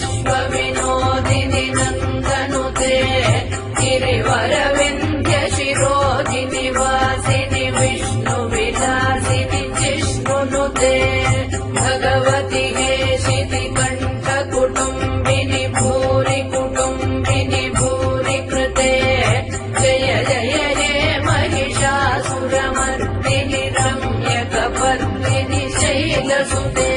विश्वविनोदिनि नन्दनुते गिरिवरविन्ध्यशिरोधिनि वासिनि विष्णुविलासिनि जिष्णुनुते भगवति हेशिति कण्ठकुटुम्बिनि भूरि कुटुम्बिनि भूरि कृते जय जय हे महिषासुरमर्दिनि रम्यकपर्दिनि शैलसुते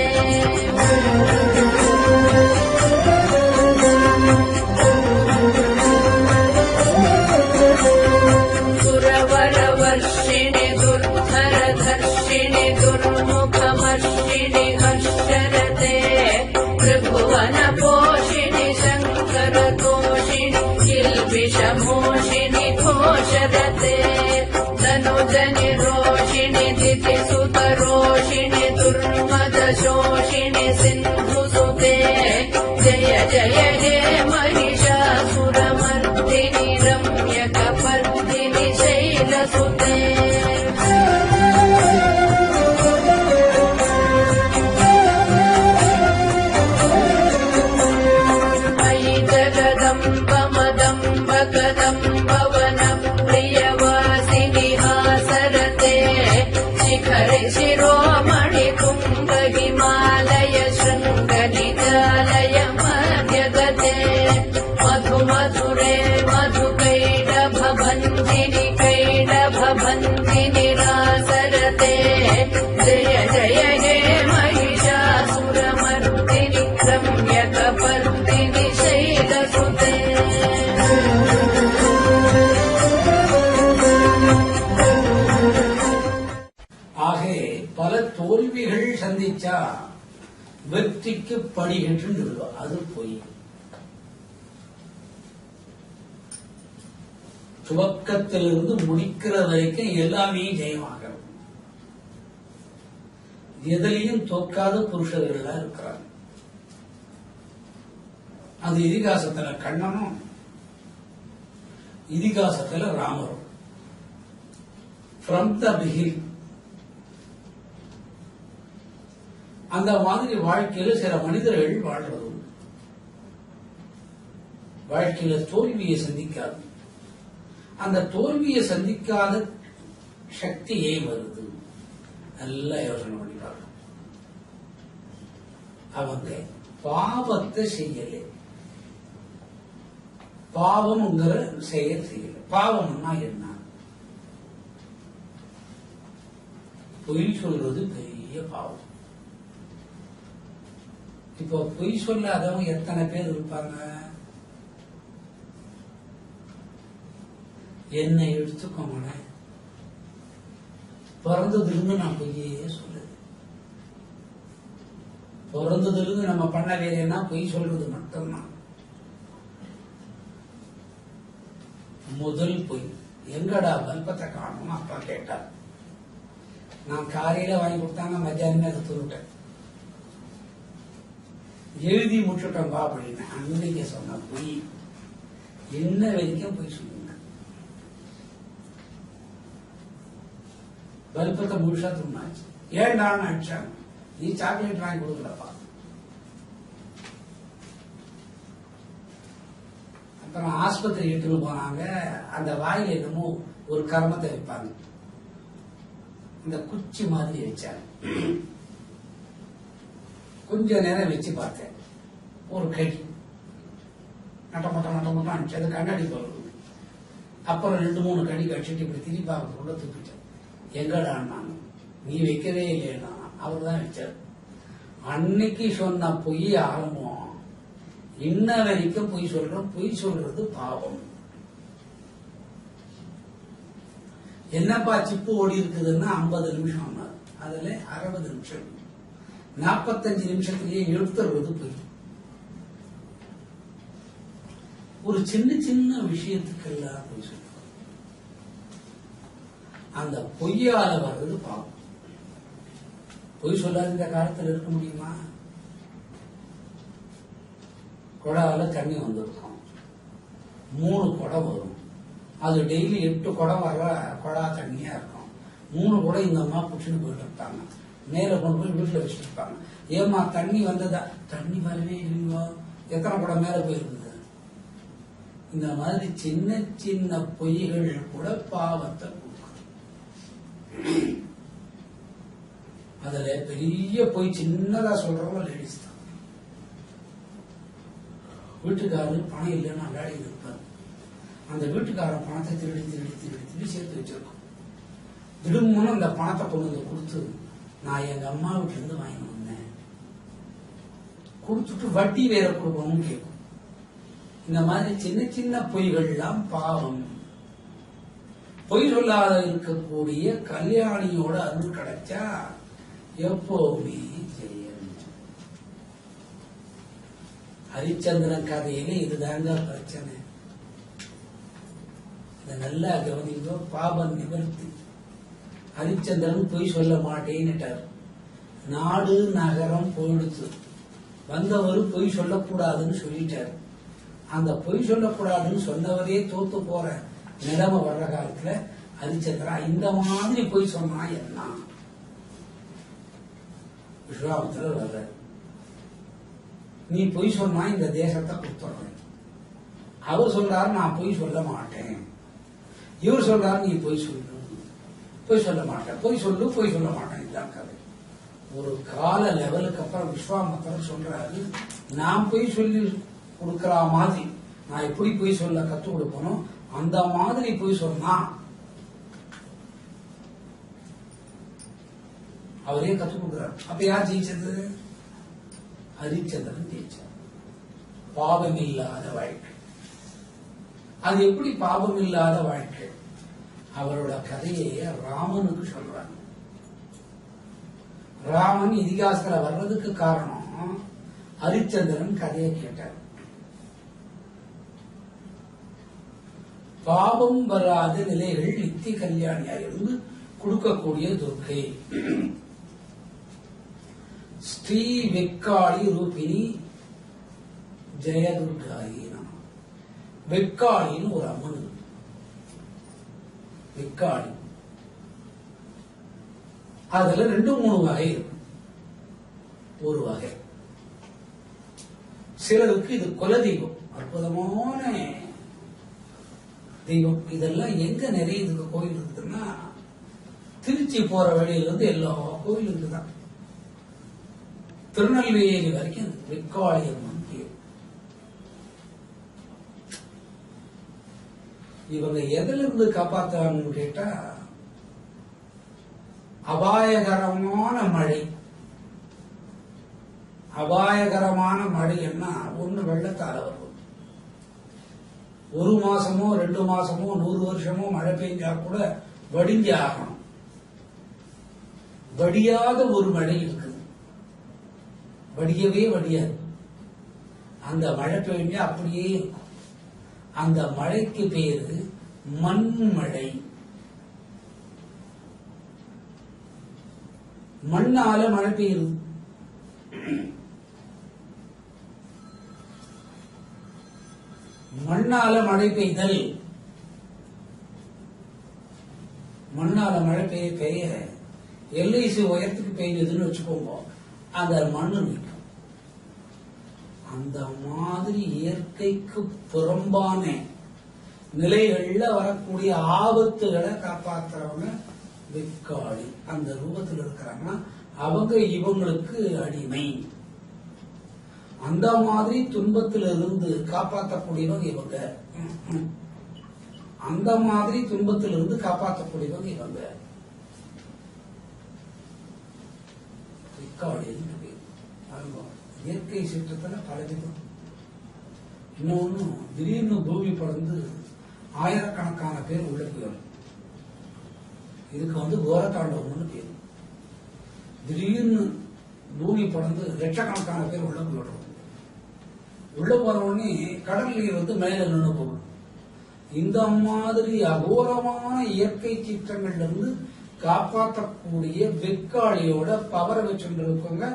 सुरवरवर्षिणि दुर्धरधर्षिणि दुर्मुखमर्षिणि हर्षरते त्रिभुवनपोषिणि शङ्करतोषिणि किल्बिषमोषिणि घोषरते तनुजनिरोषिणि दितिसुतरोषिणि दुर्मदशोषिणि सिन्धुसुते जय जय हे महिषासुरमर्दिनि रम्यकपर्दिनि शैलसुते मयि जगदम्ब कदम्बवनप्रियवासिनि हासरते शिखरि शिरोमणि कुम्भ हिमालय शृङ्गनिजालय मध्यगते मधुमधुरे मधुकैडभबन्धिनि रासरते जय जय हे महिषासुरमर्दिनि रम्यकपर्दिनि शैलसुते ஆகே பல தோல்விகள் சந்திச்சா வெற்றிக்கு படி என்று நிறுவம். அது பொய். துவக்கத்திலிருந்து முடிக்கிற வரைக்கும் எல்லாமே ஜெயமாக எதிலையும் தோக்காத புருஷர்கள் இருக்கிறாங்க. அது இதிகாசத்துல கண்ணனும் இதிகாசத்துல ராமரும். ஃப்ரம் த பிகினிங் அந்த மாதிரி வாழ்க்கையில சில மனிதர்கள் வாழ்றது உண்டு. வாழ்க்கையில தோல்வியை சந்திக்காது. அந்த தோல்வியை சந்திக்காத சக்தி ஏன் வருது? நல்லா யோசனை பண்ணி பார்க்கணும். அவங்க பாவத்தை செய்யல. பாவம்ங்கிற செயல் செய்யல. பாவம்னா என்ன? பொய் சொல்றது பெரிய பாவம். இப்போ பொய் சொல்லாதவங்க எத்தனை பேர் இருப்பாங்க? என்னை எடுத்துக்கோங்க. பிறந்ததிலிருந்து நான் பொய்யே சொல்லுது. பிறந்ததிலிருந்து நம்ம பண்ண வேலைன்னா பொய் சொல்றது மட்டும்தான். முதல் பொய். எங்கடா பல்பத்தை காணும்? அப்பா கேட்டார். நான் காலையில வாங்கி கொடுத்தாங்க, மத்தியானமே அதை துருட்டேன். எழுதி முட்டுட்டோம்பா அப்படின்னு அன்னைக்கு சொன்ன பொய். என்ன வரைக்கும் பொய் சொல்லுங்க. பல்பத்தை முழுசா துண்ணாச்சு. ஏண்டான்னு அடிச்சாங்க. நீ சாக்லேட் வாங்கி கொடுக்கலப்பா. அப்புறம் ஆஸ்பத்திரி எடுத்துட்டு போனாங்க. அந்த வாயில என்னமோ ஒரு கர்மத்தை வைப்பாங்க. இந்த குச்சி மாதிரி வச்சாங்க. கொஞ்ச நேரம் வச்சு பார்த்தேன். ஒரு கடி நட்ட மொட்டை அடிச்சது கண்ணாடி போடுறது. அப்புறம் 2-3 கடி கடிச்சிட்டு இப்படி திருப்பி அவர் கூட தூக்கிட்டேன். எங்கடான்னு நீ வைக்கவே இல்லையா? அவர் தான் வச்சார். அன்னைக்கு சொன்ன பொய் ஆரம்பம். இன்ன வரைக்கும் பொய் சொல்றோம். பொய் சொல்றது பாவம். என்னப்பா சிப்பு ஓடி இருக்குதுன்னா 50 நிமிஷம், அதுல 60 நிமிஷம், 45 நிமிஷத்திலேயே எடுத்துறது பொய். ஒரு சின்ன சின்ன விஷயத்துக்கெல்லாம் பொய் சொல்றோம். அந்த பொய்யால வர்றது பாவம். பொய் சொல்லாத இந்த காலத்தில் இருக்க முடியுமா? குடால தண்ணி வந்திருக்கும். 3 குடம் வரும். அது டெய்லி 8 குடம் வர குடா தண்ணியா இருக்கும். 3 குடம் இந்த அம்மா புடிச்சுன்னு போயிட்டு இருப்பாங்க. நேர கொண்டு போய் வீட்டுல வச்சுட்டு இருப்பாங்க. ஏமா தண்ணி வந்ததா? தண்ணி வரவே இல்லையோ, எத்தனை படம் மேல போயிருக்குது. இந்த மாதிரி சின்ன சின்ன பொய்கள் கூட பாவத்தை கொடுக்கும். அதுல பெரிய பொய் சின்னதா சொல்றவங்க லேடிஸ் தான். வீட்டுக்காரரு பணம் இல்லைன்னு அல்லாடி இருப்பார். அந்த வீட்டுக்காரன் பணத்தை திருடி திருடி திருடி திருடி சேர்த்து வச்சிருக்கோம். திடுமுன்னு அந்த பணத்தை கொண்டு வந்து கொடுத்து, நான் எங்க அம்மா வீட்டுல இருந்து வாங்கி வந்தேன், கொடுத்துட்டு வட்டி வேற கொடுக்கணும்னு கேட்கும். இந்த மாதிரி சின்ன சின்ன பொய்கள்லாம் பாவம். பொய் சொல்லாத இருக்கக்கூடிய கல்யாணியோட அருள் கிடைச்சா எப்பவுமே ஜெயம். ஹரிச்சந்திரன் கதையில இதுதாங்க பிரச்சனை. இத நல்லா கவனிங்க. பாபம் நிவர்த்தி. ஹரிச்சந்திரன் பொய் சொல்ல மாட்டேன்னுட்டார். நாடு நகரம் போயிடுச்சு. வந்தவர் பொய் சொல்லக்கூடாதுன்னு சொல்லிட்டார். அந்த பொய் சொல்லக்கூடாதுன்னு சொன்னவரே தோத்து போற நிலைமை வர்ற காலத்துல ஹரிச்சந்திரா இந்த மாதிரி பொய் சொன்னா என்ன? விஸ்வாமித்திரர் வர்ற, நீ பொய் சொன்னா இந்த தேசத்தை கொடுத்துடுறேன். அவர் சொல்றாரு நான் பொய் சொல்ல மாட்டேன். இவர் சொல்றாரு நீ பொய் சொல்லு. பொய் சொல்ல மாட்டேன், பொய் சொல்லு, பொய் சொல்ல மாட்டேன். இதுதான் கதை. ஒரு கால லெவலுக்கு அப்புறம் விஸ்வாமித்திரர் சொல்றாரு, நான் பொய் சொல்லி கொடுக்கற மாதிரி நான் எப்படி பொய் சொல்ல கத்து கொடுப்பனோ அந்த மாதிரி பொய் சொன்னா அவரே கத்து கொடுக்கிறார். அப்ப யார் ஜெயிச்சது? ஹரிச்சந்திரன் ஜெயிச்சார். பாவம் இல்லாத வாழ்க்கை. அது எப்படி பாவம் இல்லாத வாழ்க்கை? அவரோட கதையை ராமனுக்கு சொல்றாங்க. ராமன் இதிகாசத்துல வர்றதுக்கு காரணம் ஹரிச்சந்திரன் கதையை கேட்டார். பாவம் வராத நிலைகள் நித்திய கல்யாணியா இருந்து கொடுக்கக்கூடிய துர்க்கை ஸ்ரீ வெக்காளி ரூபிணி ஜெயதுர்காயி நம. வெக்காளின்னு ஒரு அம்மன் இருக்கு. வெக்காளி அதுல 2-3 வகை இருக்கு. ஒரு வகை சிலருக்கு இது குலதெய்வம், அற்புதமான தெய்வம். இதெல்லாம் எங்க நிறைய இதுக்கு கோயில் இருக்குதுன்னா திருச்சி போற வழியில இருந்து எல்லா கோயில் இருக்குதான். திருநெல்வேலி வரைக்கும் வெக்காளி அம்மன் பேர். இவங்க எதுல இருந்து காப்பாத்தாங்கன்னு கேட்டா, அபாயகரமான மழை. அபாயகரமான மழை என்ன? ஒண்ணு வெள்ளத்தால வரும். 1 மாசமோ 2 மாசமோ 100 வருஷமோ மழை பெஞ்சா கூட வடிஞ்சு ஆகணும். வடியாத ஒரு மழை இருக்குது, வடியவே வடியாது. அந்த மழை பெஞ்சா அப்படியே இருக்கும். அந்த மழைக்கு பேரு மண்மழை. மண்ணால மழை பெய்யுது. மண்ணால மழை பெய்தல். மண்ணால மழை பெய்ய எல்ஐசி உயரத்துக்கு பெய்யுதுன்னு வச்சுக்கோங்க, அந்த மண்ணு நிற்கும். அந்த மாதிரி இயற்கைக்கு புறம்பான நிலைகள்ல வரக்கூடிய ஆபத்துகளை காப்பாற்றுறவங்க வெக்காளி. அந்த ரூபத்தில் இருக்கிறாங்கன்னா அவங்க இவங்களுக்கு அடிமை. அந்த மாதிரி துன்பத்திலிருந்து காப்பாற்றக்கூடியவங்க இவங்க. அந்த மாதிரி துன்பத்திலிருந்து காப்பாற்றக்கூடியவங்க இவங்க. இயற்கை சீற்றத்துல பலவிதம். இன்னொன்னு, திடீர்னு பூமி பறந்து ஆயிரக்கணக்கான பேர் உள்ள போயிடும். இதுக்கு கோரத்தாண்டவம்னு பேர். திடீர்னு பூமி பறந்து லட்சக்கணக்கான பேர் உள்ள போயிடும். உள்ள போற உடனே கடல் நீர் மேல நின்று போகும். இந்த மாதிரி அகோரமான இயற்கை சீற்றங்கள்ல இருந்து காப்பாற்றக்கூடிய வெக்காளியோட பவரை வச்சுருக்கவங்க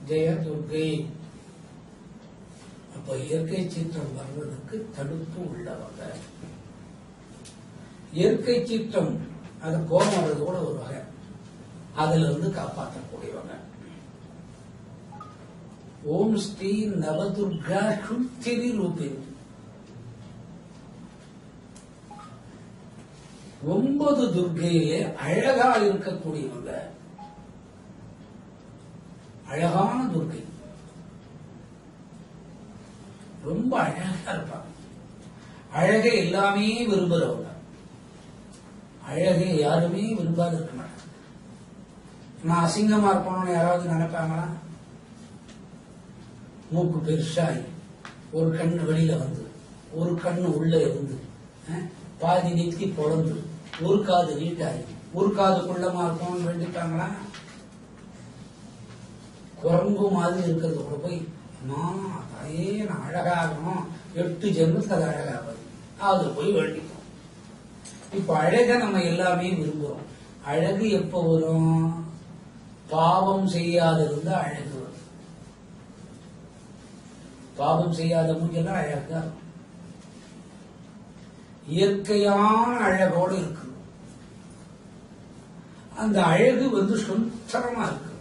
ஜெயதுர்கை. அப்ப இயற்கை சீற்றம் வர்றதுக்கு தடுப்பு உள்ளவங்க. இயற்கை சீற்றம் அது கோபம் வர்றது கூட ஒரு வகை. அதுல இருந்து காப்பாற்றக்கூடியவங்க. ஓம் ஸ்ரீ நவதுர்கா சுத்திரி ரூபிணி. 9 துர்க்கையிலே அழகா இருக்கக்கூடியவங்க, அழகான துர்க்கை, ரொம்ப அழகா இருப்பாங்க. அழகை எல்லாமே விரும்புறவங்க, அழகை யாருமே விரும்பாத இருக்க மாட்டாங்க. நான் அசிங்கமா இருப்போம்னு யாராவது நினைப்பாங்களா? மூக்கு பெருசாகி ஒரு கண்ணு வெளியில வந்து ஒரு கண்ணு உள்ள இருந்து பாதி நெத்தி பொழந்து ஒரு காது நீட்டாகி ஒரு காது குள்ளமா இருக்கும்னு வேண்டிட்டாங்களா? குரங்கு மாதிரி இருக்கிறது கூட போய் தாயே நான் அழகாகணும், 8 ஜென்மத்துக்கு அது அழகாகும், அது போய் வேண்டிக்கும். இப்ப அழக நம்ம எல்லாமே விரும்புறோம். அழகு எப்ப வரும்? பாவம் செய்யாத இருந்தா அழகு வரும். பாவம் செய்யாத மூஞ்செல்லாம் அழகா இருக்கும். இயற்கையான அழகோடு இருக்கு. அந்த அழகு வந்து சுந்தரமா இருக்கு.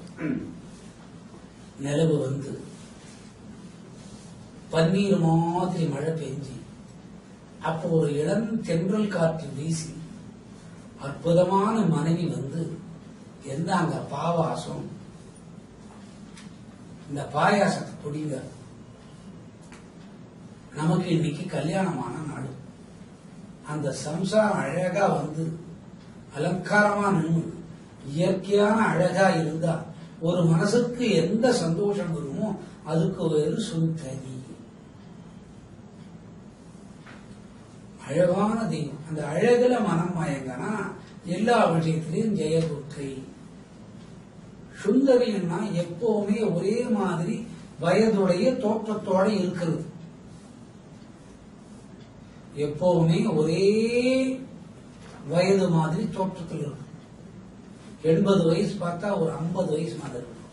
நிலவு வந்து பன்னீர் மாதிரி மழை பெஞ்சி அப்போ ஒரு இளம் தென்றல் காற்று வீசி அற்புதமான மனைவி வந்து எந்தாங்க பாவாசம், இந்த பாயாசத்தை குடிங்க, நமக்கு இன்னைக்கு கல்யாணமான நாடு. அந்த சம்சாரம் அழகா வந்து அலங்காரமா நின்று இயற்கையான அழகா இருந்தா ஒரு மனசுக்கு எந்த சந்தோஷம் வருமோ அதுக்கு ஒரு சுந்தரி. அழகான தெய்வம். அந்த அழகுல மனம் மயங்கனா எல்லா விஷயத்திலையும் ஜெயதுர்க்கை. சுந்தரின்னா எப்பவுமே ஒரே மாதிரி வயதுடைய தோற்றத்தோட இருக்கிறது. எப்பவுமே ஒரே வயது மாதிரி தோற்றத்தில் இருக்கும். 80 வயசு பார்த்தா ஒரு 50 வயசு மாதிரி இருக்கும்,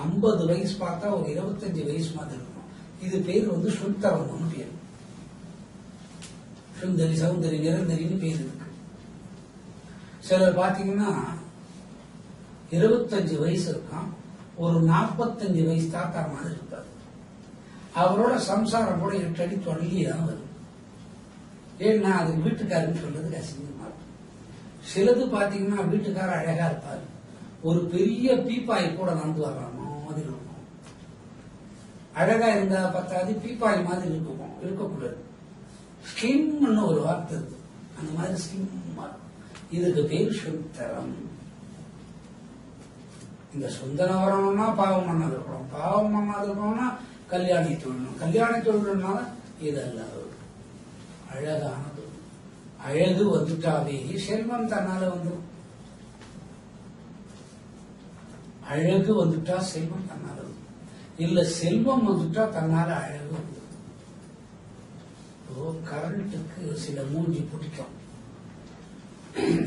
50 வயசு பார்த்தா ஒரு 25 வயசு மாதிரி இருக்கும். இது பேர் வந்து சுந்தரம் பேர். சுந்தரி, சௌந்தரி, நிரந்தரின்னு பேர் இருக்கு. சிலர் பாத்தீங்கன்னா 25 வயசு இருக்கான், ஒரு 45 வயசு தாத்தா மாதிரி இருப்பாரு. அவரோட சம்சாரம் கூட 8 அடி தொல்லிதான் வரும். ஏன்னா அது வீட்டுக்காரன்னு சொல்றது அசிங்கமா இருக்கும். சிலது பாத்தீங்கன்னா வீட்டுக்காரர் அழகா இருப்பாரு, ஒரு பெரிய பீப்பாய் கூட நடந்து வர்ற மாதிரி இருக்கும். அழகா இருந்தா பத்தாது, பீப்பாய் மாதிரி இருக்கும், இருக்கக்கூடாது. ஸ்கிம்னு ஒரு வார்த்தை இருக்கு, அந்த மாதிரி ஸ்கிம்மா இருக்கும். இதுக்கு பேர் சுந்தரம். இந்த சுந்தரம் வரணும்னா பாவம் பண்ணாது இருக்கணும், பாவம் பண்ணாது இருக்கணும்னா கல்யாணி தொழிலும், கல்யாணி தொழில்னால இதெல்லாம் அழகானது. அழகு வந்துட்டாவே செல்வம் தன்னால வந்துடும். அழகு வந்துட்டா செல்வம் தன்னால வந்துடும். இல்ல செல்வம் வந்துட்டா தன்னால அழகு வந்துடும். கரண்ட்டுக்கு சில மூஞ்சி பிடிக்கும்.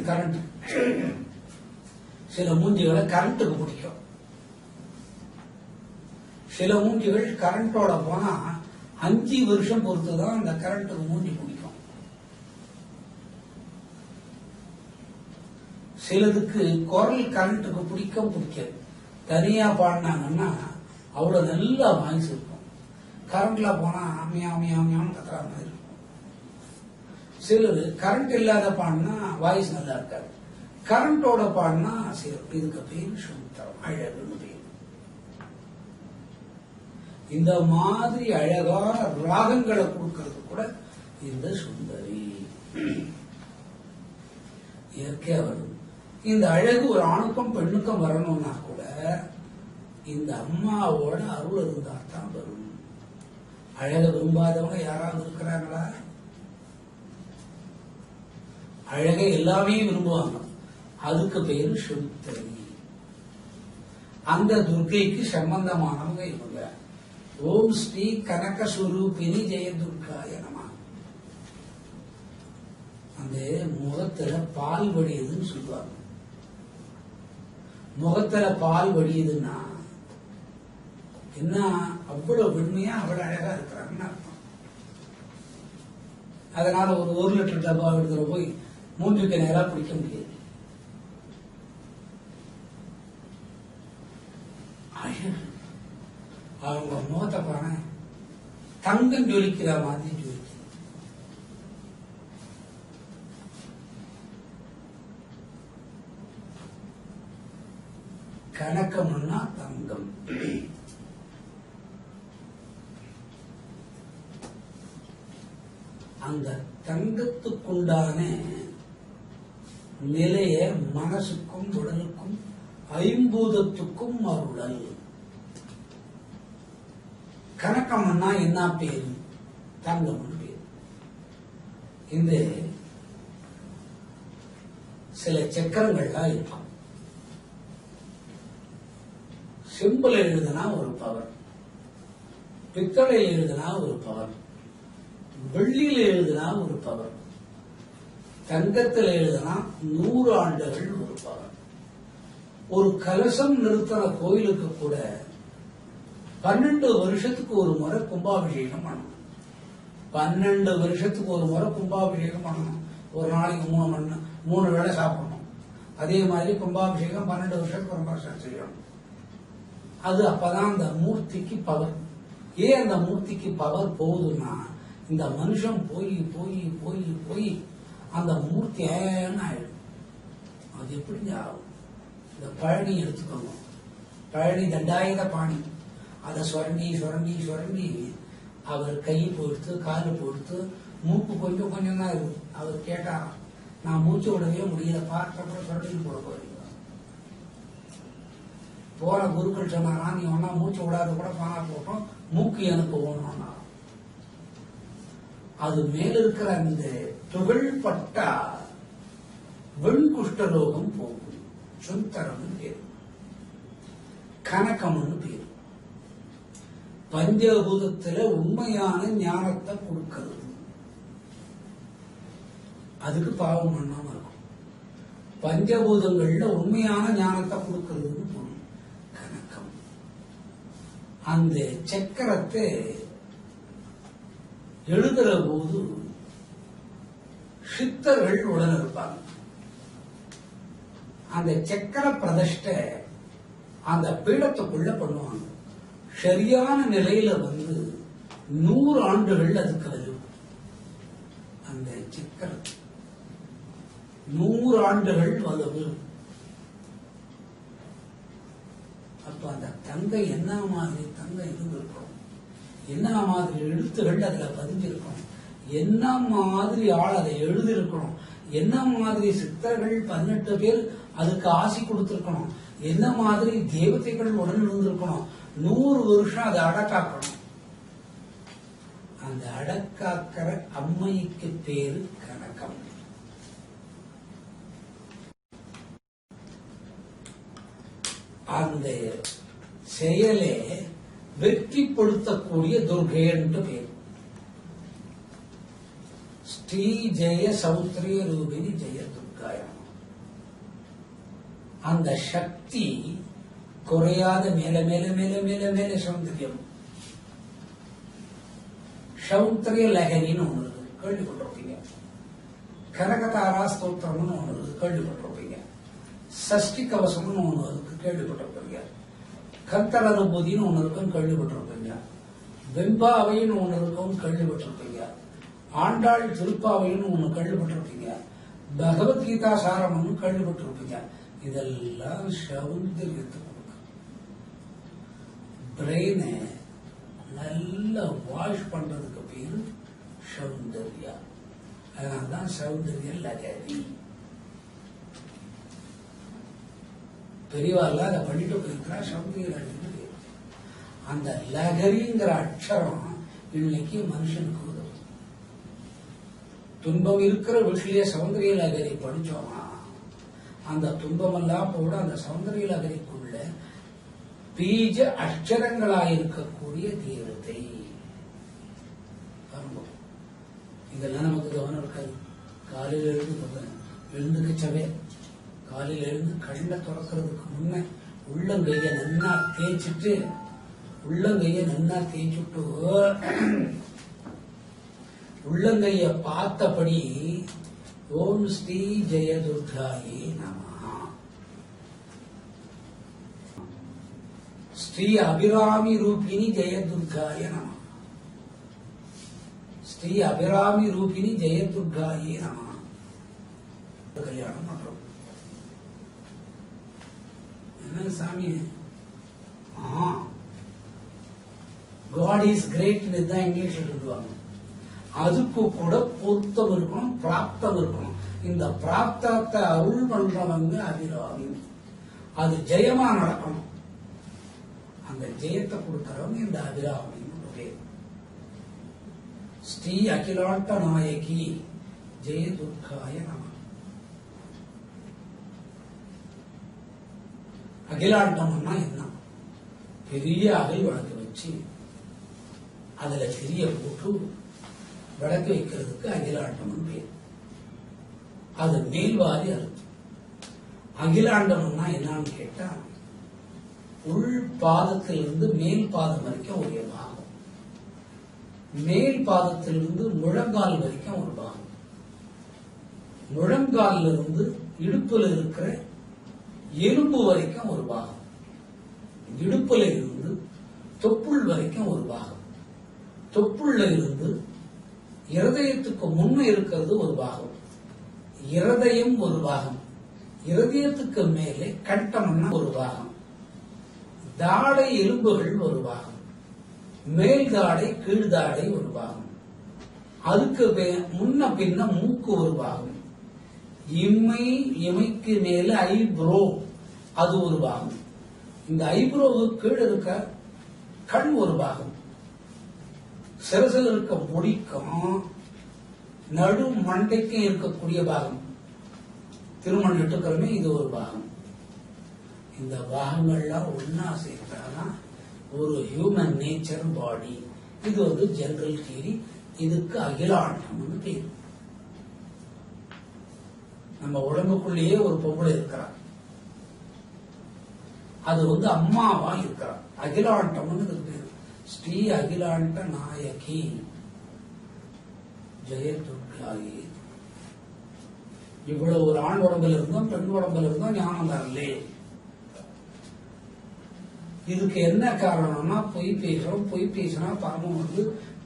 கரண்ட் சில மூஞ்சிகளை கரண்ட்டுக்கு பிடிக்கும். சில மூஞ்சிகள் கரண்டோட போனா 5 வருஷம் பொறுத்துதான் அந்த கரண்ட்டுக்கு மூஞ்சி பிடிக்கும். சிலதுக்கு குரல் கரண்ட்டுக்கு பிடிக்காது. தனியா பாடினாங்கன்னா அவ்வளவு நல்லா வாய்ஸ் இருக்கும். கரண்ட்ல போனா மியான்னு கத்துற மாதிரி இருக்கும். சிலரு கரண்ட் இல்லாத பாடினா வாய்ஸ் நல்லா இருக்காது, கரண்டோட பாடினா இதுக்கு பேர் சுந்தரம், அழகுன்னு பேர். இந்த மாதிரி அழகான ராகங்களை கொடுக்கிறது கூட இந்த சுந்தரி இயற்கையா வரும். இந்த அழகு ஒரு ஆணுக்கும் பெண்ணுக்கும் வரணும்னா கூட இந்த அம்மாவோட அருள் இருந்தா தான் வரும். அழக விரும்பாதவங்க யாராவது இருக்கிறாங்களா? அழகை எல்லாமே விரும்புவாங்க, அதுக்கு பேரு சுந்தரி. அந்த துர்க்கைக்கு சம்பந்தமானவங்க இவங்க. ஓம் ஸ்ரீ கனகஸ்வரூபிணி ஜெயதுர்காய நம. அந்த முகத்துல பால் வடியுதுன்னு சொல்லுவாங்க. முகத்துல பால் வடியுதுன்னா என்ன, அவ்வளவு வெண்மையா அவ்வளவு அழகா இருக்கிறாங்கன்னு அர்த்தம். அதனால ஒரு 1 லிட்டர் டப்பா எடுத்துற போய் மூஞ்சுக்கு நேரா பிடிக்க முடியாது. அவங்க தங்கம் ஜொலிக்கிற மாதிரி ஜொலிக்குது. கணக்கம்னா தங்கம். அந்த தங்கத்துக்குண்டான நிலைய மனசுக்கும் உடலுக்கும் ஐம்பூதத்துக்கும் அருளல். கணக்கம்னா என்ன பேரு? தங்கம்னு பேரு. இந்த சில சக்கரங்கள்லாம் இருக்கும். செம்புல எழுதுனா ஒரு பவர், பித்தளை எழுதுனா ஒரு பவர், வெள்ளியில எழுதுனா ஒரு பவர், தங்கத்தில் எழுதுனா 100 ஆண்டுகள் ஒரு பவர். ஒரு கலசம் நிறுத்தின கோயிலுக்கு கூட 12 வருஷத்துக்கு ஒரு முறை கும்பாபிஷேகம் பண்ணணும். 12 வருஷத்துக்கு ஒரு முறை கும்பாபிஷேகம் பண்ணணும். ஒரு நாளைக்கு 3 வேளை சாப்பிடணும். அதே மாதிரி கும்பாபிஷேகம் 12 வருஷத்துக்கு ஒரு முறை செய்யணும். அது அப்பதான் அந்த மூர்த்திக்கு பவர். ஏன் அந்த மூர்த்திக்கு பவர் போகுதுன்னா, இந்த மனுஷன் போய் போய் போய் போய் அந்த மூர்த்தி ஆயிடும். அது எப்படி ஆகும்? இந்த பழனி எடுத்துக்கோங்க. பழனி தண்டாயுத பாணி. அதை சுரண்டி சுரண்டி சுரண்டி அவர் கை போடுத்து காலு போடுத்து மூக்கு கொஞ்சம் கொஞ்சம் தான் இருக்கு. அவர் கேட்டாராம், நான் மூச்சு விடவே முடியல, பார்க்க சுரண்டி போட போறீங்க. போற குருக்கள் சொன்னாரா, நீ ஒன்னா மூச்சு விடாத கூட பானா போட்டோம், மூக்கு எனக்கு ஓடணும்னா. அது மேல இருக்கிற அந்த துகள்பட்டா வெண்குஷ்டரோகம் போகும். சுந்தரம்னு பேரு, கனகம்னு பேரு. பஞ்சபூதத்துல உண்மையான ஞானத்தை கொடுக்கிறது. அதுக்கு பாவம் பண்ணாம இருக்கும். பஞ்சபூதங்கள்ல உண்மையான ஞானத்தை கொடுக்கிறதுன்னு பொருள் கனகம். அந்த சக்கரத்தை எழுதுற போது சித்தர்கள் உடன் இருப்பாங்க. அந்த சக்கர பிரதிஷ்ட அந்த பீடத்துக்குள்ள பண்ணுவாங்க. சரியான நிலையில 100 ஆண்டுகள் அதுக்கு வரும். அந்த சக்கர 100 ஆண்டுகள் வரும். அப்ப அந்த தங்கம் என்ன மாதிரி தங்கம் இருந்திருக்கும், என்ன மாதிரி எழுத்துகள் அதுல பதிஞ்சிருக்கணும், என்ன மாதிரி ஆள் அதை எழுதியிருக்கணும், என்ன மாதிரி சித்தர்கள் 18 பேர் அதுக்கு ஆசி கொடுத்திருக்கணும், என்ன மாதிரி தேவதைகள் உடன் இருந்திருக்கணும். 100 வருஷம் அதை அடக்காக்கணும். அந்த அடக்காக்கிற அம்மைக்கு பேரு கனகம். அந்த செயலை வெற்றிப்படுத்தக்கூடிய துர்கைன்னு பேர். ஸ்ரீ ஜெய சௌத்ரிய ரூபிணி ஜெய துர்காயம். அந்த சக்தி குறையாத மேல மேல மேல மேல மேல சௌந்தரியம். சௌந்தரிய லகரின்னு ஒண்ணு இருக்கு, கேள்விப்பட்டிருப்பீங்க. கனகதாரா ஸ்தோத்திரம்னு ஒண்ணு இருக்கு, கேள்விப்பட்டிருப்பீங்க. சஷ்டி கவசம்னு ஒண்ணு இருக்கு, கேள்விப்பட்டிருப்பீங்க. கந்தர் அனுபூதினு ஒண்ணு இருக்குன்னு கேள்விப்பட்டிருப்பீங்க. வெம்பாவைன்னு ஒண்ணு இருக்குன்னு கேள்விப்பட்டிருப்பீங்க. ஆண்டாள் திருப்பாவைன்னு ஒண்ணு கேள்விப்பட்டிருப்பீங்க. பகவத்கீதா சாரம்னு கேள்விப்பட்டிருப்பீங்க. இதெல்லாம் சௌந்தரியத்தை கொடுக்கும். பிரெயினை நல்லா வாஷ் பண்றதுக்கு பேரு சௌந்தர்யா. அதனால்தான் சௌந்தர்ய லகரி. பெரியவாள் அதை பண்ணிட்டு போயிருக்கிறா. சௌந்தர்ய லகரி பேரு. அந்த லகரிங்கிற அக்ஷரம் இன்னைக்கு மனுஷனுக்கு உதவும். துன்பம் இருக்கிற வீட்டிலேயே சௌந்தரிய லகரி படிச்சோமா, அந்த துன்பமெல்லாம் போட அந்த சௌந்தரிய லகரிக்குள்ள பீஜ அக்ஷரங்களாயிருக்கக்கூடிய தேவதை. இதெல்லாம் நமக்கு கவனம் இருக்காது. காலையில் எழுந்துக்கச்சவே காலையில் எழுந்து கண்ணை திறக்கிறதுக்கு முன்ன உள்ளங்கைய நன்னா தேய்ச்சிட்டு உள்ளங்கைய பார்த்தபடி ஓம் ஸ்ரீ ஜெயதுர்காயே நமஹ, ஸ்ரீ அபிராமி ரூபிணி ஜெயதுர்காய நமஹ. ஸ்ரீ அபிராமி ரூபிணி ஜெயதுர்காயே நம. கல்யாணம் பண்றோம். என்ன சாமி, காட் இஸ் கிரேட் தான் இங்கிலீஷ்ல சொல்லுவாங்க. அதுக்கு கூட பொருத்தம் இருக்கணும், பிராப்தம் இருக்கணும். இந்த பிராப்தத்தை அருள் பண்றவங்க அபிராமி. அது ஜெயமா நடக்கணும். அந்த ஜெயத்தை கொடுக்கிறவங்க இந்த அபிராமி. ஸ்ரீ அகிலாண்ட நாயகி ஜெயதுர்காய நம. அகிலாண்டம்னா என்ன? பெரிய அகல் விளக்கு வச்சு அதுல திரிய போட்டு விளக்கு வைக்கிறதுக்கு அகிலாண்டம் பேர். அது மேல்வாரி அர்த்தம். அகிலாண்டம்னா என்னன்னு கேட்டா, உள் பாதத்திலிருந்து மேல் பாதம் வரைக்கும் ஒரு பாகம், மேல் பாதத்திலிருந்து முழங்கால் வரைக்கும் ஒரு பாகம், முழங்காலில் இருந்து இடுப்புல இருக்கிற எலும்பு வரைக்கும் ஒரு பாகம், இடுப்புல இருந்து தொப்புள் வரைக்கும் ஒரு பாகம், தொப்புள்ள இருந்து இருதயத்துக்கு முன்ன இருக்கிறது ஒரு பாகம், இருதயம் ஒரு பாகம், இருதயத்துக்கு மேலே கட்டம்னா ஒரு பாகம், தாடை எலும்புகள் ஒரு பாகம், மேல் தாடை கீழ் தாடை ஒரு பாகம், அதுக்கு முன்ன பின்ன மூக்கு ஒரு பாகம், இம்மை இமைக்கு மேல ஐப்ரோ அது ஒரு பாகம், இந்த ஐப்ரோவுக்கு கீழே இருக்க கண் ஒரு பாகம், சிறசில் இருக்க முடிக்கும் நடு மண்டைக்கும் இருக்கக்கூடிய பாகம், திருமண் நட்டுக்கிறமே இது ஒரு பாகம். இந்த பாகங்கள்லாம் ஒன்னா சேர்த்தாதான் ஒரு ஹியூமன் நேச்சர் பாடி. இது ஜெனரல் தியரி. இதுக்கு அகிலாண்டம் பேர். நம்ம உடம்புக்குள்ளேயே ஒரு பொம்பளை இருக்கிறார், அது அம்மாவா இருக்கிறார். அகிலாண்டம் பேர். ஸ்ரீ அகிலாண்ட நாயகி ஜெயதுர்காயே. இவ்வளவு ஒரு ஆண் உடம்புல இருந்தோம் பெண் உடம்புல இருந்தோம் ஞானம் தரலே. இதுக்கு என்ன காரணம்னா பொய் பேசுறோம். பொய் பேசினா பாவம்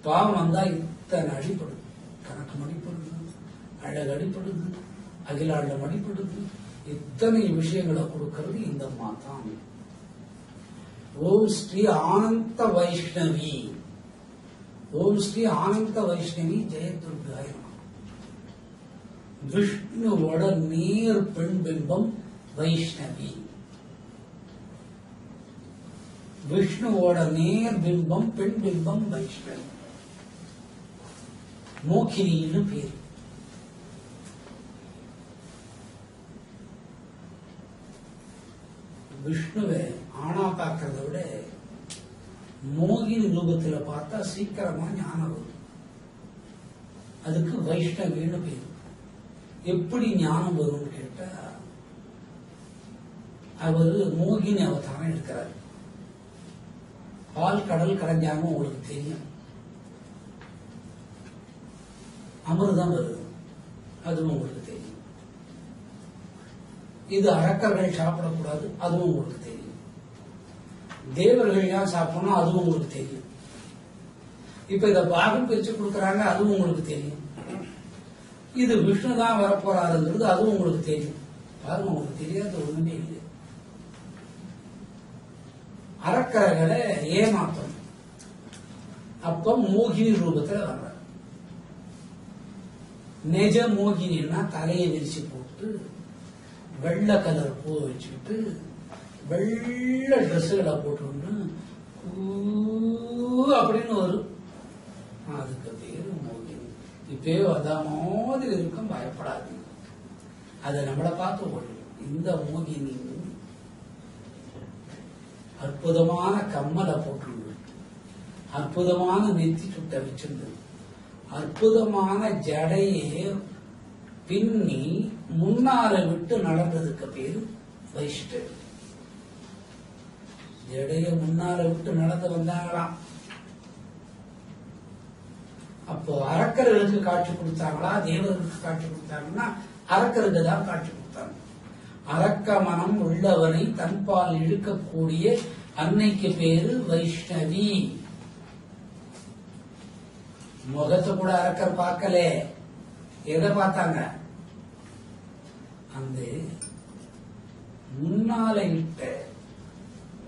பாவம் வந்தா இத்தனை அடிப்படுது, கணக்கு மடிப்படுது, அழகு அடிப்படுது, அகிலாண்டம் அடிப்படுது. இத்தனை விஷயங்களை கொடுக்கிறது இந்த மாதான். ஓம் ஸ்ரீ ஆனந்த வைஷ்ணவி. ஓம் ஸ்ரீ ஆனந்த வைஷ்ணவி ஜெயதுர்காய. விஷ்ணுவோட நேர் பெண் பிம்பம் வைஷ்ணவி. விஷ்ணுவோட நேர் பிம்பம் பெண் பிம்பம் வைஷ்ணவி. மோகினின்னு பேர். விஷ்ணுவை ஆணா பார்க்கறத விட மோகினி ரூபத்துல பார்த்தா சீக்கிரமா ஞானம் வரும். அதுக்கு வைஷ்ணவின்னு பேர். எப்படி ஞானம் வரும்னு கேட்டா, அவரு மோகினி அவதாரம் எடுக்கிறார். பால் கடல் கரைஞ்சாங்க உங்களுக்கு தெரியும். அமிர்தம் வருது, அதுவும் உங்களுக்கு தெரியும். இது அரக்கர்கள் சாப்பிடக்கூடாது, அதுவும் உங்களுக்கு தெரியும். தேவர்கள் ஏன் சாப்பிடணும், அதுவும் உங்களுக்கு தெரியும். இப்ப இத பாகம் பிரிச்சு கொடுக்கறாங்க, அதுவும் உங்களுக்கு தெரியும். இது விஷ்ணு தான் வரப்போறாருங்கிறது அதுவும் உங்களுக்கு தெரியும். பாருங்க, உங்களுக்கு தெரியாத ஒண்ணுமே இல்லை. அரக்கர்களை ஏமாத்தணும். அப்ப மோகினி ரூபத்துல வர்ற நெஜ மோகினா தலையை விரிச்சு போட்டு வெள்ளை கலர் பூ வச்சுக்கிட்டு வெள்ளை ட்ரெஸ்ஸுகளை போட்டு அப்படின்னு வரும். அதுக்கு பேரு மோகினி. இப்பே அதா மாதிரி இருக்கும், பயப்படாது. அதை நம்மளை பார்த்து ஓடும். இந்த மோகினி அற்புதமான கம்மலை போட்டு, அற்புதமான நெத்தி சுட்ட வச்சிருந்து, அற்புதமான ஜடையே பின்னி முன்னார விட்டு நடந்ததுக்கு பேரு வைஷ்ணவி. ஜடைய முன்னார விட்டு நடந்து வந்தாங்களாம். அப்போ அரக்கர்களுக்கு காட்சி கொடுத்தாங்களா, தேவர்களுக்கு காட்சி கொடுத்தாங்கன்னா அரக்கருக்கு தான் காட்சி கொடுத்தாங்க. அரக்க மனம் உள்ளவனை தன்பால் இழுக்கக்கூடிய அன்னைக்கு பேரு வைஷ்ணவி. முகத்தை கூட அரக்கர் பார்க்கல. எதை பார்த்தாங்க? அந்த முன்னால இட்ட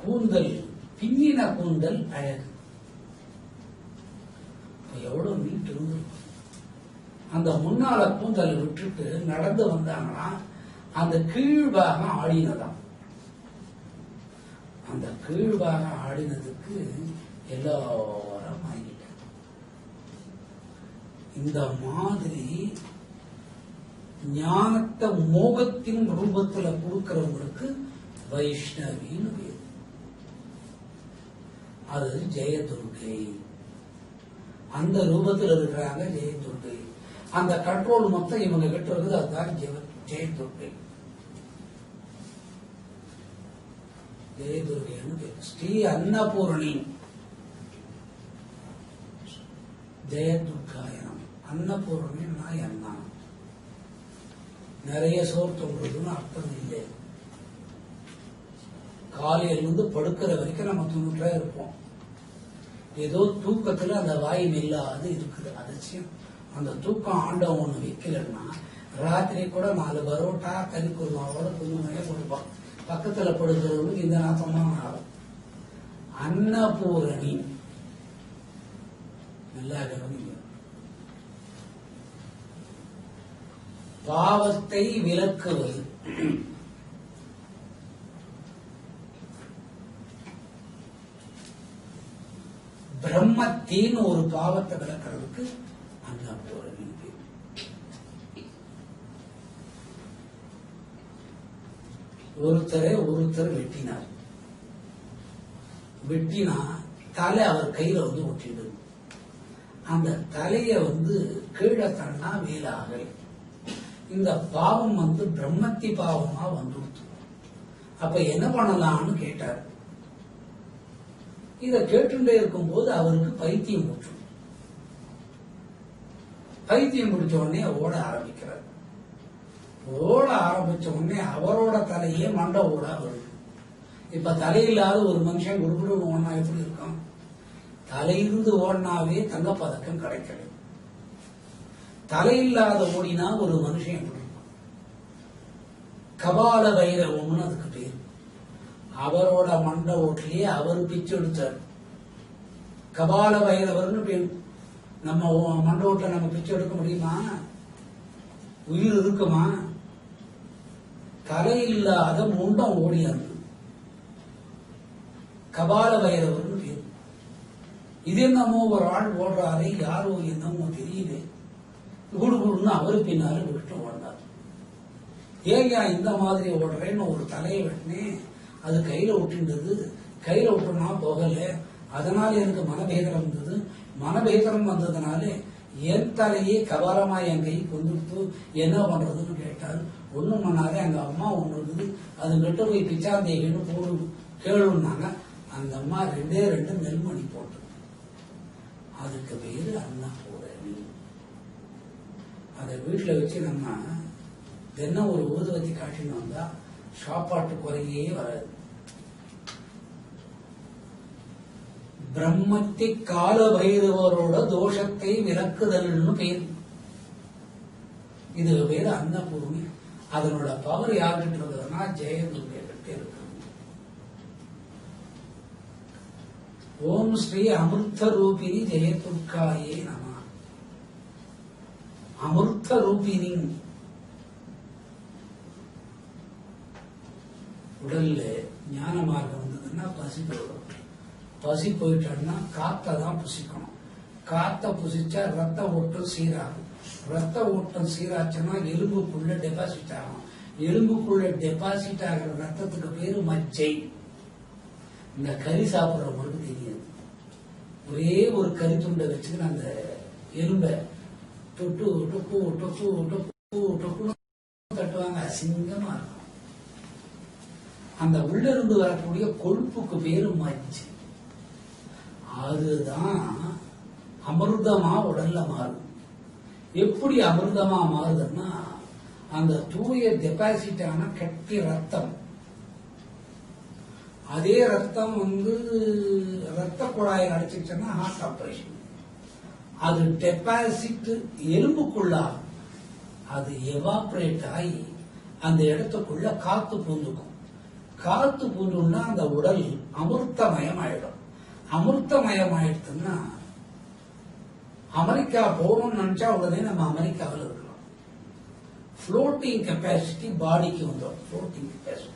கூந்தல், பின்னின கூந்தல் அழகு. எவ்வளவு நீட்டு இருந்து அந்த முன்னால கூந்தல் விட்டுட்டு நடந்து வந்தாங்கன்னா அந்த கீழ்பாகம் ஆடினதான். அந்த கீழ்பாகம் ஆடினதுக்கு எல்லாரும் வாங்கிட்டாங்க. இந்த மாதிரி ஞானத்தை மோகத்தின் ரூபத்துல கொடுக்கிறவங்களுக்கு வைஷ்ணவின்னு பேரு. அது ஜெயதுர்கை. அந்த ரூபத்தில் இருக்கிறாங்க ஜெயதுர்கை. அந்த கண்ட்ரோல் மொத்தம் இவங்க கிட்ட இருக்குது. அதுதான் ஜெயதுர்கை. ஜெயதுர்கைன்னு பேரு. ஸ்ரீ அன்னபூரணி ஜெயதுர்காயனம். அன்னபூரணி அண்ணா நிறைய சோறு தொங்குறதுன்னு அர்த்தம் இல்லை. காலையிலிருந்து படுக்கிற வரைக்கும் நம்ம துணுட்டா இருப்போம். ஏதோ தூக்கத்துல அந்த வாய் இல்லாது இருக்குது அதிசயம். அந்த தூக்கம் ஆண்டவன் ஒண்ணு வைக்கலன்னா ராத்திரி கூட 4 பரோட்டா கறி குருமாவோட குருமையே கொடுப்பான். பக்கத்துல படுக்கிறவங்களுக்கு இந்த நாத்தம் தான் ஆகும். அன்னபூரணி நல்லா கவனிங்க. பாவத்தை விலக்குவது. பிரம்மத்தின் ஒரு பாவத்தை விளக்கிறதுக்கு அன்னபூரணி. ஒருத்தர் வெட்டினார். வெட்டினா தலை அவர் கையில ஒட்டிடுது. அந்த தலைய கீழே தண்ணா வேலாகலை. இந்த பாவம் பிரம்மத்தி பாவமா வந்துடுச்சு. அப்ப என்ன பண்ணலாம்னு கேட்டார். இத கேட்டுட்டே இருக்கும் போது அவருக்கு பைத்தியம் முடிச்சு. பைத்தியம் முடிச்ச உடனே ஓட ஆரம்பிக்கிறார். ஓட ஆரம்பிச்ச உடனே அவரோட தலையே மண்டை ஓட வருது. இப்ப தலையில்லாத ஒரு மனுஷன் குடுகுடு ஓடினா எப்படி இருக்கும்? தலையிருந்து ஓடினாவே தங்கப்பதக்கம் கிடைக்கல. தலையில்லாத ஓடினா ஒரு மனுஷன் எப்படி இருக்கும்? கபால பைரவம்னு அதுக்கு பேர். அவரோட மண்டை ஓட்டிலேயே அவர் பிச்சு எடுத்தார். கபால பைரவர்னு பேர். நம்ம மண்டை ஓட்டில நம்ம பிச்சு எடுக்க முடியுமா? உயிர் இருக்குமா? தலையில்லாத முண்டம் ஓடியாது. கபால பைரவர்னு பேர். இது என்னமோ ஒரு ஆள் ஓடுறாரு, யாரோ என்னமோ தெரியல, குடுகுடுன்னு அவரு பின்னால விட்டு ஓடினார். ஏங்க இந்த மாதிரி ஓடுறேன்னு ஒரு தலையை வெட்டினேன். அது கையில விட்டுன்றது. கையில விட்டுனா போகல. அதனால எனக்கு மனபேதம் வந்தது. மனபேதம் வந்ததுனால என் தலையே கபாலமா என் கை கொண்டுடுத்து என்ன பண்றதுன்னு கேட்டார். ஒண்ணும் பண்ணாத, எங்க அம்மா ஒண்ணு இருக்குது, அது கிட்ட போய் பிச்சாந்தேகின்னு போடு கேளுன்னாங்க. அந்த அம்மா 2 நெல்மணி போட்டு. அதுக்கு பேரு அன்னபூரணி. அதை வீட்டுல வச்சு நம்ம தினம் ஒரு ஊதுவத்தி காட்டின்னு வந்தா சாப்பாட்டு குறையே வராது. பிரம்மத்தி கால பைரவரோட தோஷத்தை விலக்குதல்னு பேர். இது பேரு அன்னபூர்ணி. அதனோட பவர் யாருக்கிட்ட இருந்ததுன்னா ஜெயதுர்கை கிட்ட இருக்கு. ஓம் ஸ்ரீ அமிர்த ரூபிணி ஜெயதுர்காயே நம. அமிர்த ரூபிணி. உடல்ல ஞான மார்க்கம் வந்ததுன்னா பசி போயிடும். பசி போயிட்டா காத்தான் புசிக்கணும். காத்த புசிச்சா ரத்த ஓட்டம் சீராகும். ரத்த ஓட்டம் சீராச்சுன்னா எலும்புக்குள்ள டெபாசிட் ஆகும். எலும்புக்குள்ள டெபாசிட் ஆகிற ரத்தத்துக்கு பேரு மஜ்ஜை. இந்த கறி சாப்பிடுறவங்களுக்கு தெரியாது. ஒரே ஒரு கறி துண்டை வச்சுக்கிட்டு அந்த எலும்பை தொட்டு டொக்கு டொக்கு டொக்கு டொக்குன்னு தட்டுவாங்க. அசிங்கமா இருக்கும். அந்த உள்ள இருந்து வரக்கூடிய கொழுப்புக்கு பேரு மஜ்ஜை. அதுதான் அமிர்தமா உடல்ல மாறும். எப்படி அமிர்தமா மாறுதுன்னா அந்த தூய டெபாசிட் ஆன கட்டி ரத்தம், அதே ரத்தம் ரத்த குழாயில் அடிச்சுச்சுன்னா ஹார்ட் ஆபரேஷன். அது டெபாசிட் எலும்புக்குள்ளாகும். அது எவாபரேட் ஆகி அந்த இடத்துக்குள்ள காத்து பூந்துக்கும். காத்து பூந்துன்னா அந்த உடல் அமிர்தமயம் ஆயிடும். அமிர்தமயம் ஆயிடுச்சுன்னா அமெரிக்கா போகணும்னு நினைச்சா உடனே நம்ம அமெரிக்காவில் இருக்கலாம். ஃப்ளோட்டிங் கெப்பாசிட்டி பாடிக்கு வந்துடும். ஃப்ளோட்டிங் கெப்பாசிட்டி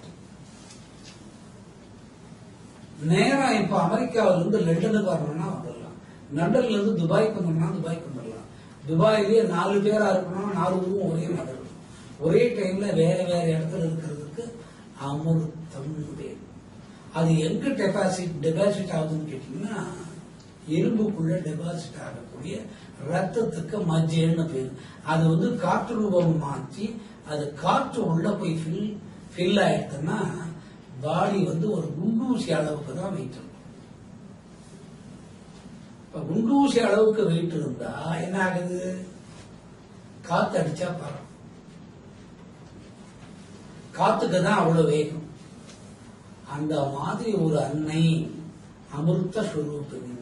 நேரா இப்ப அமெரிக்காவில இருந்து லண்டனுக்கு வரணும்னா வந்துடலாம். லண்டன்ல இருந்து துபாய்க்கு வரணும்னா துபாய்க்கு வந்துடலாம். துபாயிலேயே 4 பேரா இருக்கணும், 4 ஊரும் ஒரே மாதிரி இருக்கும். ஒரே டைம்ல வேற வேற இடத்துல இருக்கிறதுக்கு அமிர்தம் பேர். அது எங்க டெபாசிட் ஆகுதுன்னு கேட்டீங்கன்னா எலும்புக்குள்ள டெபாசிட் ஆகக்கூடிய ரத்தத்துக்கு மஜ்ஜைன்னு பேரு. அது காற்று ரூபம் மாற்றி அது காற்று உள்ள போய் ஃபில் ஆயிடுச்சுன்னா பாடி ஒரு குண்டூசி அளவுக்கு தான் வெயிட் இருக்கும். இப்ப குண்டூசி அளவுக்கு வெயிட் இருந்தா என்ன ஆகுது? காத்து அடிச்சா பரம். காத்துக்கு தான் அவ்வளவு வேகம். அந்த மாதிரி ஒரு அன்னை அமிர்த ஸ்வரூபிணி.